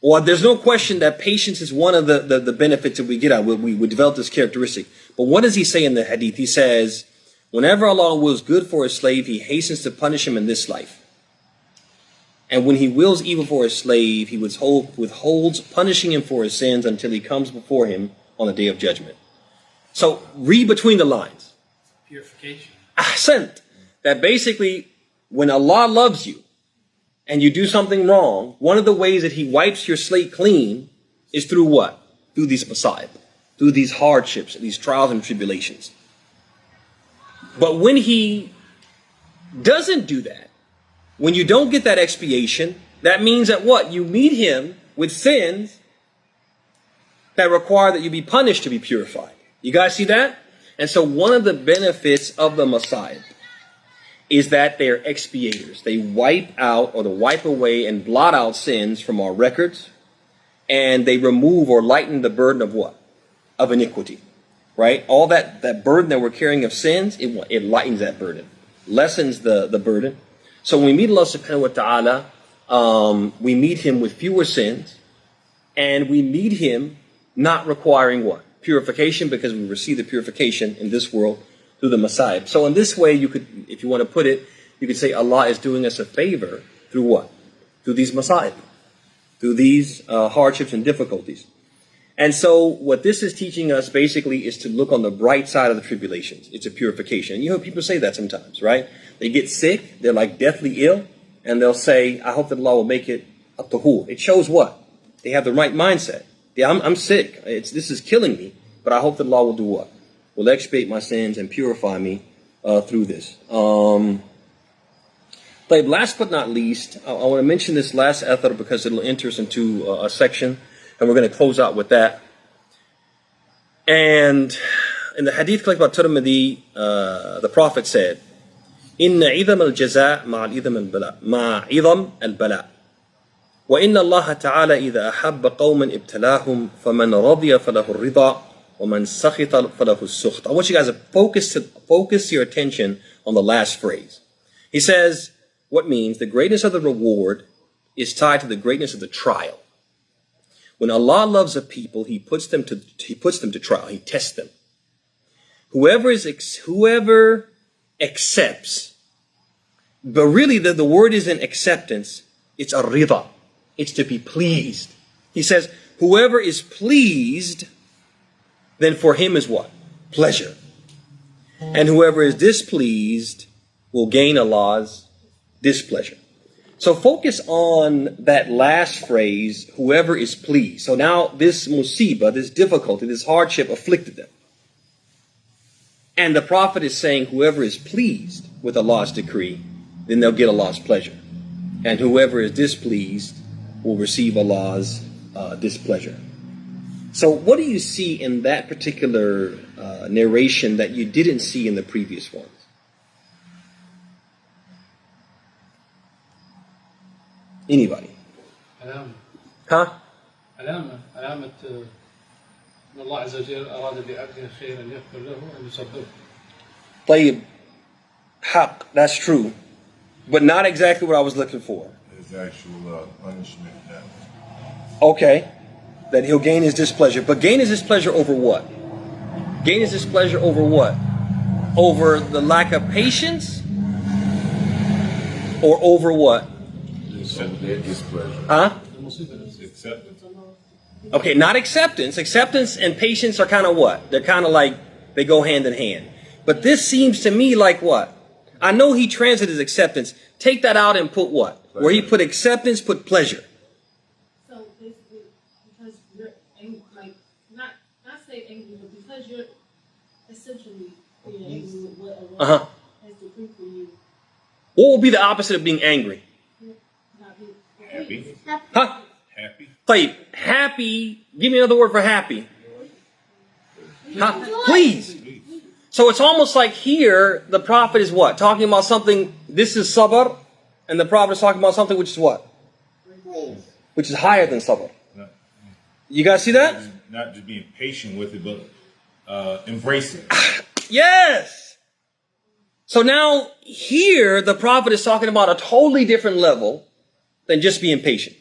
Well, there's no question that patience is one of the benefits that we get out. We develop this characteristic. But what does he say in the hadith? He says, whenever Allah wills good for a slave, He hastens to punish him in this life. And when He wills evil for a slave, He withholds punishing him for his sins until he comes before Him on the day of judgment. So read between the lines. Purification. Ahsant. That basically, when Allah loves you and you do something wrong, one of the ways that He wipes your slate clean is through what? Through these masa'ib, through these hardships, these trials and tribulations. But when He doesn't do that, when you don't get that expiation, that means that what? You meet Him with sins that require that you be punished to be purified. You guys see that? And so one of the benefits of the Masa'ib is that they're expiators. They wipe out or they wipe away and blot out sins from our records, and they remove or lighten the burden of what? Of iniquity, right? All that burden that we're carrying of sins, it lightens that burden, lessens the burden. So when we meet Allah subhanahu wa ta'ala, we meet Him with fewer sins, and we meet Him not requiring what? Purification, because we receive the purification in this world through the Masa'ib. So in this way, you could, if you want to put it, you could say Allah is doing us a favor through what? Through these Masa'ib, through these hardships and difficulties. And so what this is teaching us basically is to look on the bright side of the tribulations. It's a purification. And you hear people say that sometimes, right? They get sick, they're like deathly ill, and they'll say, I hope that Allah will make it at-Tawheed. It shows what? They have the right mindset. Yeah, I'm sick. This is killing me, but I hope that Allah will do what? Will expiate my sins and purify me through this. But last but not least, I want to mention this last athar because it'll enter us into a section, and we're going to close out with that. And in the hadith collected by Tirmidhi, the Prophet said, "Inna idam al-jaza' ma'a idam al-bala, ma'a idam al-bala. وإن الله تعالى إذا أحب قوما ابتلاهم فمن رضي فله الرضا ومن سخط فله السخط." I want you guys to focus your attention on the last phrase. He says, what means the greatness of the reward is tied to the greatness of the trial. When Allah loves a people, He puts them to trial. He tests them. Whoever accepts, but really the word isn't acceptance, it's a rida. It's to be pleased. He says, whoever is pleased, then for him is what? Pleasure. And whoever is displeased will gain Allah's displeasure. So focus on that last phrase, whoever is pleased. So now this musibah, this difficulty, this hardship afflicted them. And the Prophet is saying whoever is pleased with Allah's decree, then they'll get Allah's pleasure. And whoever is displeased will receive Allah's displeasure. So what do you see in that particular narration that you didn't see in the previous ones? Anybody? Huh? علامة أن الله عز وجل أراد بعبده خيرا يغفر له أن يصبره. طيب, haq, that's true, but not exactly what I was looking for. There's actual punishment now. Okay, that he'll gain his displeasure. But gain his displeasure over what? Gain his displeasure over what? Over the lack of patience? Or over what? Their displeasure. Huh? Acceptance. Okay, not acceptance. Acceptance and patience are kind of what? They're kind of like, they go hand in hand. But this seems to me like what? I know he translated as acceptance. Take that out and put what? Pleasure. Where he put acceptance, put pleasure. So basically, because you're angry, like not say angry, but because you're essentially angry with what Allah has decreed for you. What would be the opposite of being angry? Happy. Huh? Happy. طيب, happy. Give me another word for happy. Huh? Please. So it's almost like here, the Prophet is what? Talking about something, this is sabr, and the Prophet is talking about something which is what? Which is higher than sabr. You guys see that? Not just being patient with it, but embracing it. Yes! So now, here, the Prophet is talking about a totally different level than just being patient.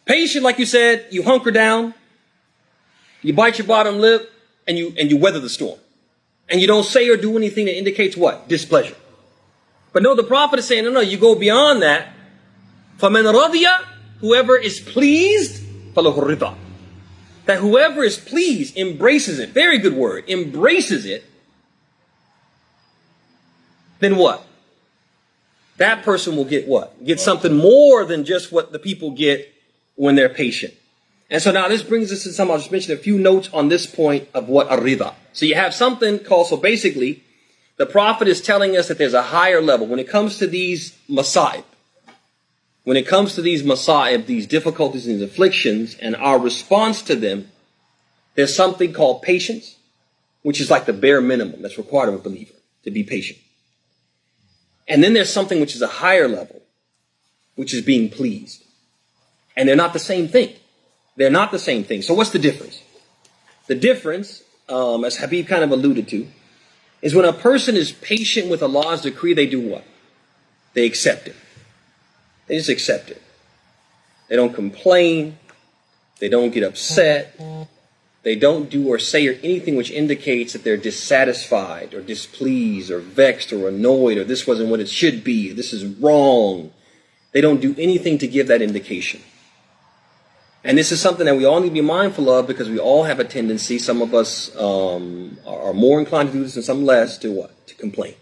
Patient, like you said, you hunker down, you bite your bottom lip, and you weather the storm. And you don't say or do anything that indicates what? Displeasure. But no, the Prophet is saying, no, you go beyond that. فَمَنْ رَضِيَ, whoever is pleased, فَلَهُ الرِّضَى. That whoever is pleased, embraces it, very good word, embraces it, then what? That person will get what? Get something more than just what the people get when they're patient. And so now this brings us to something. I'll just mention a few notes on this point of what ar-rida. So you have something called, so basically, the Prophet is telling us that there's a higher level. When it comes to these masa'ib, when it comes to these masa'ib, these difficulties and these afflictions, and our response to them, there's something called patience, which is like the bare minimum that's required of a believer, to be patient. And then there's something which is a higher level, which is being pleased. And they're not the same thing. They're not the same thing. So what's the difference? The difference, as Habib kind of alluded to, is when a person is patient with Allah's decree, they do what? They accept it. They just accept it. They don't complain. They don't get upset. They don't do or say or anything which indicates that they're dissatisfied or displeased or vexed or annoyed or this wasn't what it should be, or this is wrong. They don't do anything to give that indication. And this is something that we all need to be mindful of, because we all have a tendency, some of us are more inclined to do this and some less, to what? To complain.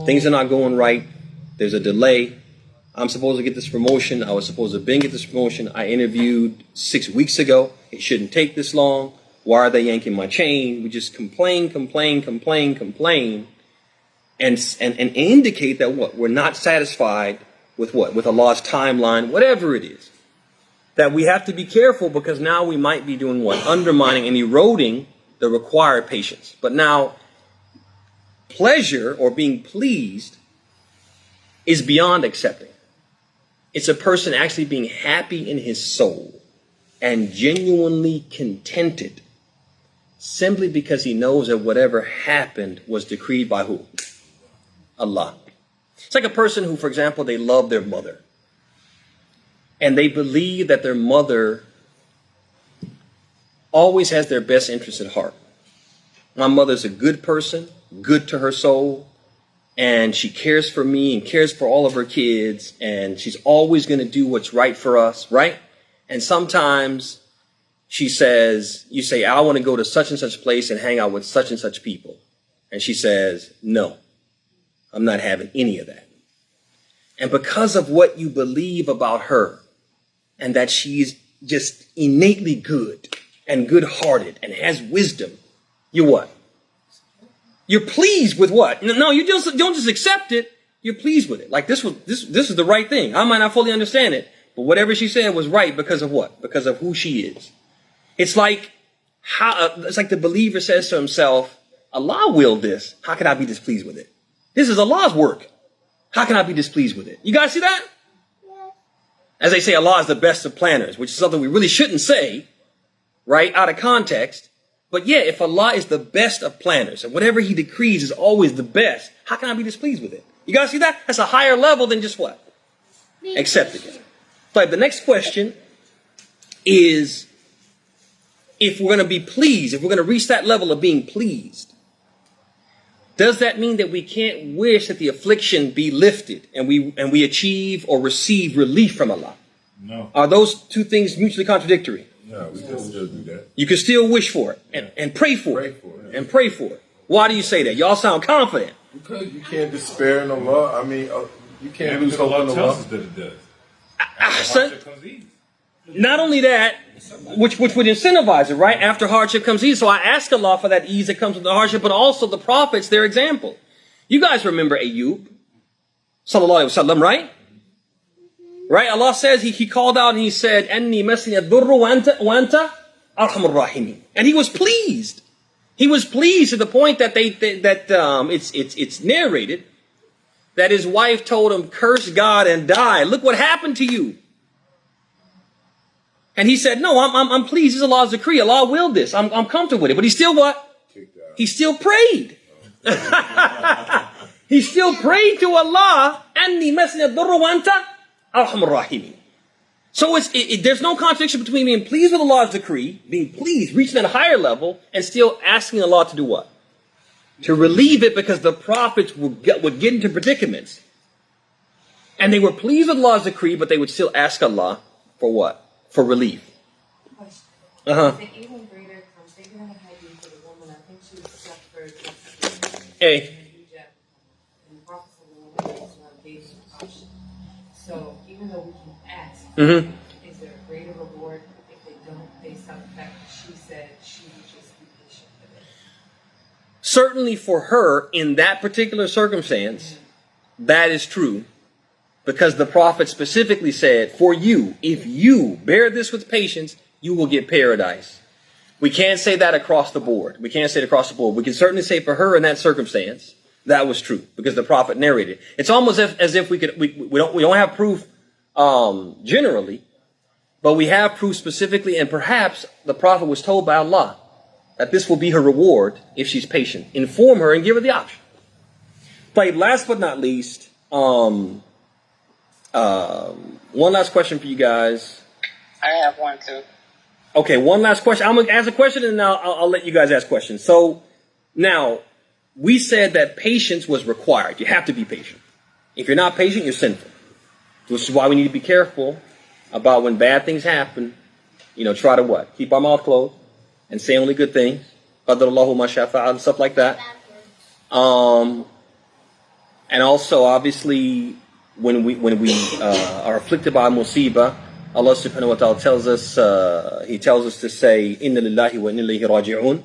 Things are not going right. There's a delay. I'm supposed to get this promotion. I was supposed to get this promotion. I interviewed 6 weeks ago. It shouldn't take this long. Why are they yanking my chain? We just complain, and indicate that what? We're not satisfied with what? With Allah's timeline, whatever it is. That we have to be careful, because now we might be doing what? Undermining and eroding the required patience. But now, pleasure or being pleased is beyond accepting. It's a person actually being happy in his soul and genuinely contented, simply because he knows that whatever happened was decreed by who? Allah. It's like a person who, for example, they love their mother. And they believe that their mother always has their best interest at heart. My mother's a good person, good to her soul, and she cares for me and cares for all of her kids, and she's always going to do what's right for us, right? And sometimes she says, you say, I want to go to such and such place and hang out with such and such people. And she says, no, I'm not having any of that. And because of what you believe about her, and that she's just innately good and good-hearted and has wisdom, you're what? You're pleased with what? No, you just don't just accept it. You're pleased with it. Like this is the right thing. I might not fully understand it, but whatever she said was right because of what? Because of who she is. It's like the believer says to himself, Allah willed this. How can I be displeased with it? This is Allah's work. How can I be displeased with it? You guys see that? As they say, Allah is the best of planners, which is something we really shouldn't say, right, out of context. But yeah, if Allah is the best of planners, and whatever He decrees is always the best, how can I be displeased with it? You guys see that? That's a higher level than just what? Accepting it. But the next question is, if we're going to be pleased, if we're going to reach that level of being pleased, does that mean that we can't wish that the affliction be lifted and we achieve or receive relief from Allah? No. Are those two things mutually contradictory? No, we can still do that. You can still wish for it and pray for it. And pray for it. Why do you say that? Y'all sound confident. Because you can't despair in Allah. I mean, you can't lose because hope Allah in tells Allah. us that it does. Ahsan. Comes easy. Not only that, which would incentivize it, right? After hardship comes ease. So I ask Allah for that ease that comes with the hardship, but also the prophets, their example. You guys remember Ayyub, sallallahu alaihi wasallam, right? Right? Allah says he called out and he said, "Anni masni ad-durru wa anta arhamur rahimin." And he was pleased. He was pleased to the point that it's narrated that his wife told him, "Curse God and die. Look what happened to you." And he said, "No, I'm pleased. This is Allah's decree. Allah willed this. I'm comfortable with it." But he still what? He still prayed. He still prayed to Allah. Anni masni ad-durru wa anta arhamur rahimin. So there's no contradiction between being pleased with Allah's decree, being pleased, reaching that higher level, and still asking Allah to do what? To relieve it, because the prophets would get into predicaments. And they were pleased with Allah's decree, but they would still ask Allah for what? For relief. The even greater thinking of a hadith for the woman, I think she was suffered Hey. and the Prophet gave an option. So even though we can ask, is there a greater reward if they don't, based on the fact that she said she would just be patient with it? Certainly for her, in that particular circumstance, that is true. Because the Prophet specifically said, for you, if you bear this with patience, you will get paradise. We can't say that across the board. We can't say it across the board. We can certainly say for her in that circumstance, that was true because the Prophet narrated. It's almost as if we don't have proof generally, but we have proof specifically, and perhaps the Prophet was told by Allah that this will be her reward if she's patient. Inform her and give her the option. But last but not least, one last question for you guys. I have one too. Okay, one last question. I'm going to ask a question and now I'll let you guys ask questions. So now, we said that patience was required. You have to be patient. If you're not patient, you're sinful. Which is why we need to be careful about when bad things happen. Try to what? Keep our mouth closed and say only good things. Qadarallahu ma shaa fa'al and stuff like that. And also, obviously, when we are afflicted by musibah, Allah subhanahu wa ta'ala tells us, He tells us to say, Inna lillahi wa inna ilayhi raji'un.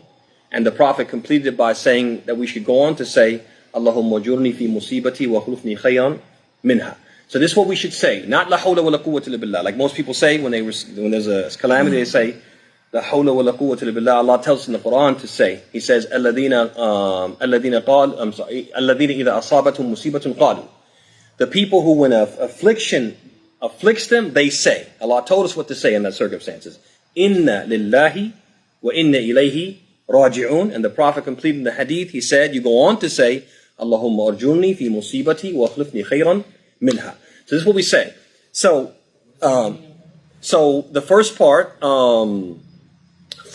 And the Prophet completed it by saying that we should go on to say, Allahumma jurni fi musibati wa khulufni khayran minha. So this is what we should say, not la hawla wa la quwwata illa billah. Like most people say when there's a calamity, they say, la hawla wa la quwwata illa billah. Allah tells us in the Quran to say, He says, alladhina idha asabatum musibatun qalu. The people who when affliction afflicts them, they say. Allah told us what to say in that circumstances. Inna lillahi wa inna ilayhi raji'un. And the Prophet completed the hadith. He said, you go on to say, Allahumma arjurni fi musibati wa akhlifni khayran minha. So this is what we say. So the first part, from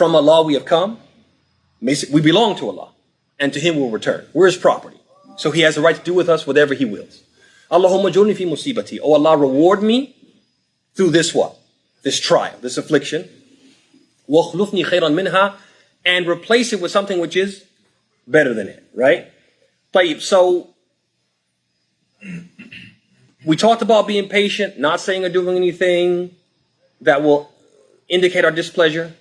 Allah we have come. We belong to Allah. And to Him we'll return. We're His property. So He has the right to do with us whatever He wills. Allahumma jurni fi musibati. Oh Allah, reward me through this what? This trial, this affliction. Wa akhlifni khayran minha. And replace it with something which is better than it, right? So, we talked about being patient, not saying or doing anything that will indicate our displeasure.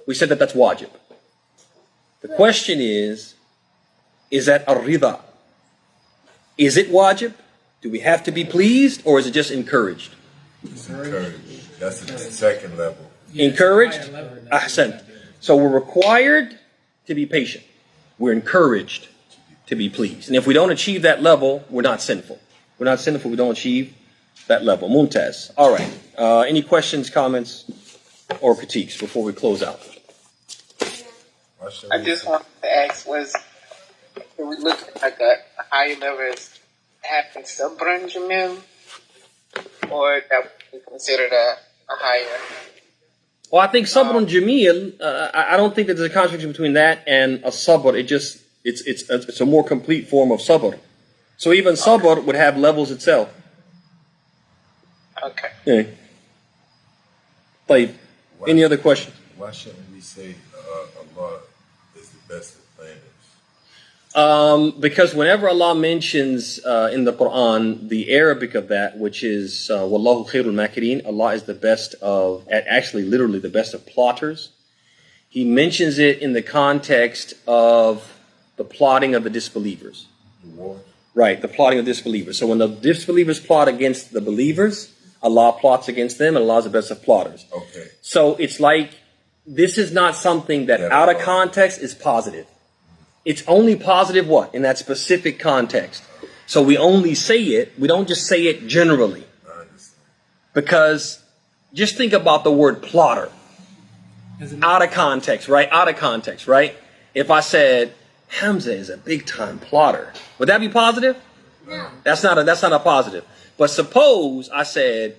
We said that that's wajib. The question is that ar-rida? Is it wajib? Do we have to be pleased, or is it just encouraged? It's encouraged. That's the second level. Encouraged? Ahsan. So we're required to be patient. We're encouraged to be pleased. And if we don't achieve that level, we're not sinful. We're not sinful if we don't achieve that level. Mumtaz. All right. Any questions, comments, or critiques before we close out? I just wanted to ask, can we look at like a higher level as having sabran jamil, or that we consider that a higher? Well, I think sabr and jameel, I don't think that there's a contradiction between that and a sabr. It's a more complete form of sabr. So even sabr would have levels itself. Okay. Yeah. Tayyib. Any other questions? Why shouldn't we say Allah is the best of planners? Because whenever Allah mentions in the Quran the Arabic of that, which is Wallahu khairul makirin, Allah is the best of, actually literally the best of plotters. He mentions it in the context of the plotting of the disbelievers. Right, the plotting of disbelievers. So when the disbelievers plot against the believers, Allah plots against them, and Allah is the best of plotters. Okay. So it's like, this is not something that out of context is positive. It's only positive what? In that specific context. So we only say it, we don't just say it generally. Because just think about the word plotter. Out of context, right? Out of context, right? If I said, Hamza is a big time plotter, would that be positive? No. That's not a positive. But suppose I said,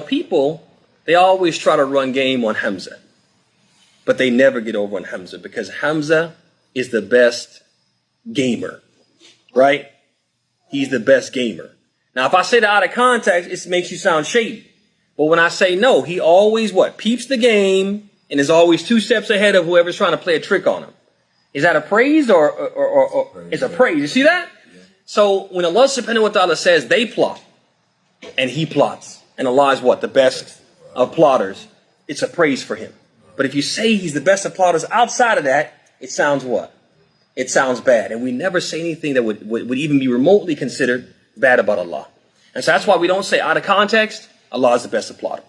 people, they always try to run game on Hamza. But they never get over on Hamza because Hamza is the best gamer, right? He's the best gamer. Now, if I say that out of context, it makes you sound shady. But when I say no, he always peeps the game and is always 2 steps ahead of whoever's trying to play a trick on him. Is that a praise or it's a praise? You see that? Yeah. So when Allah subhanahu wa ta'ala says they plot and He plots, and Allah is the best of plotters, it's a praise for Him. But if you say He's the best of plotters outside of that, it sounds what? It sounds bad. And we never say anything that would even be remotely considered bad about Allah. And so that's why we don't say out of context, Allah is the best of plotters.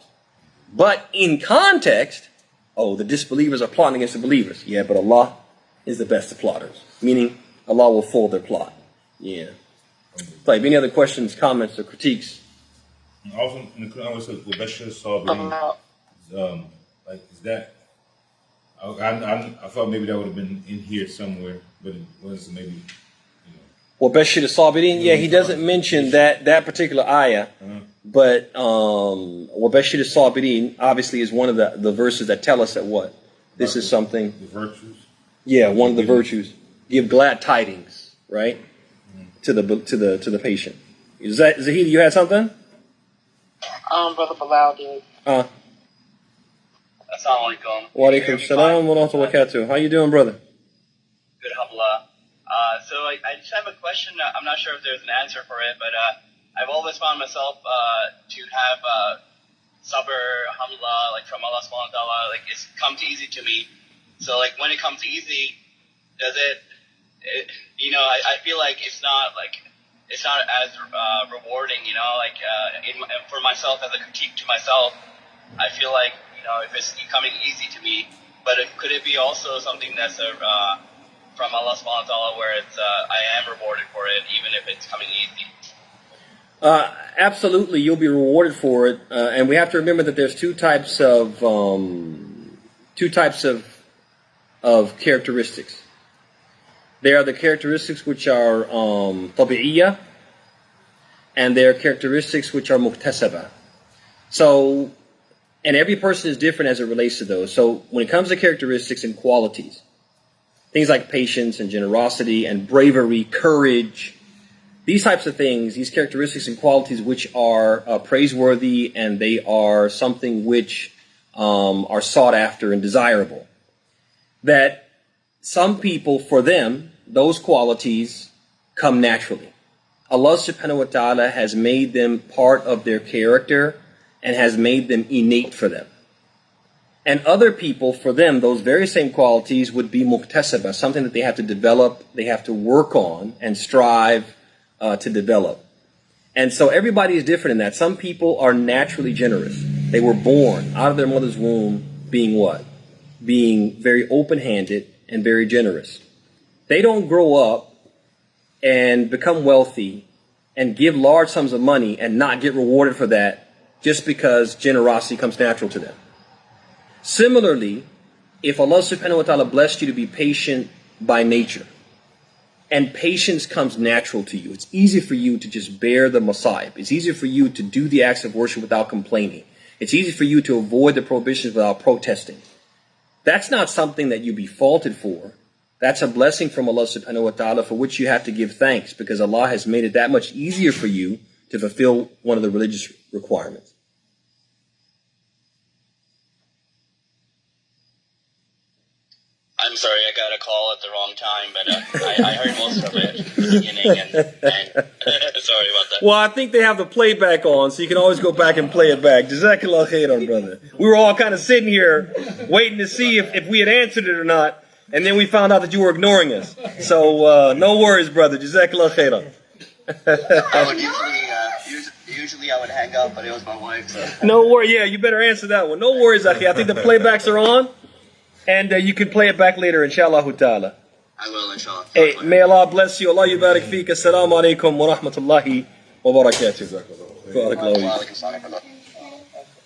But in context, oh, the disbelievers are plotting against the believers. Yeah, but Allah is the best of plotters. Meaning, Allah will foil their plot. Yeah. Like, any other questions, comments, or critiques? Also, in the Quran, it says, "Wabashir Sabirin." Like, is that? I thought maybe that would have been in here somewhere, but it was maybe. Wabashir Sabirin. Yeah, he doesn't mention that particular ayah. But Wabashir Sabirin obviously is one of the verses that tell us that what? This is something. The virtues. Yeah, one of the virtues. Give glad tidings, right? To the patient. Is that Zahid? You had something? Brother Bilal did. Assalamu alaikum. Wa alaikum salam wa rahmatullahi wa barakatuh. How you doing, brother? Good, alhamdulillah. So I just have a question. I'm not sure if there's an answer for it, but I've always found myself to have sabr, alhamdulillah, like from Allah subhanahu wa ta'ala, like it's come to easy to me. So like when it comes easy, does it I feel like it's not as rewarding, like for myself as a critique to myself. I feel like if it's coming easy to me, but could it be also something that's from Allah subhanahu wa ta'ala where it's I am rewarded for it even if it's coming easy? Absolutely, you'll be rewarded for it, and we have to remember that there's two types of characteristics. There are the characteristics which are tabi'iyya, and there are characteristics which are muktasaba. So, and every person is different as it relates to those. So when it comes to characteristics and qualities, things like patience and generosity and bravery, courage, these types of things, these characteristics and qualities which are praiseworthy and they are something which are sought after and desirable, that some people, for them, those qualities come naturally. Allah subhanahu wa ta'ala has made them part of their character and has made them innate for them. And other people, for them, those very same qualities would be muktasaba, something that they have to develop, they have to work on and strive to develop. And so everybody is different in that. Some people are naturally generous. They were born out of their mother's womb being what? Being very open-handed and very generous. They don't grow up and become wealthy and give large sums of money and not get rewarded for that just because generosity comes natural to them. Similarly, if Allah subhanahu wa ta'ala blessed you to be patient by nature, and patience comes natural to you, it's easy for you to just bear the masa'ib. It's easy for you to do the acts of worship without complaining. It's easy for you to avoid the prohibitions without protesting. That's not something that you be faulted for. That's a blessing from Allah subhanahu wa ta'ala for which you have to give thanks, because Allah has made it that much easier for you to fulfill one of the religious requirements. I'm sorry, I got a call at the wrong time, but I heard most of it at the beginning, and sorry about that. Well, I think they have the playback on, so you can always go back and play it back. Jazakallah khairan, brother. We were all kind of sitting here waiting to see if we had answered it or not, and then we found out that you were ignoring us. So, no worries, brother. Jazakallah khairan. I would usually I would hang up, but it was my wife, so. No worries. Yeah, you better answer that one. No worries, Akhi. I think the playbacks are on. And you can play it back later, inshallah ta'ala. I will, inshallah. Hey, may Allah bless you. Allah yubarak feek. Assalamu alaikum wa rahmatullahi wa barakatuh. Wa alaikum salam.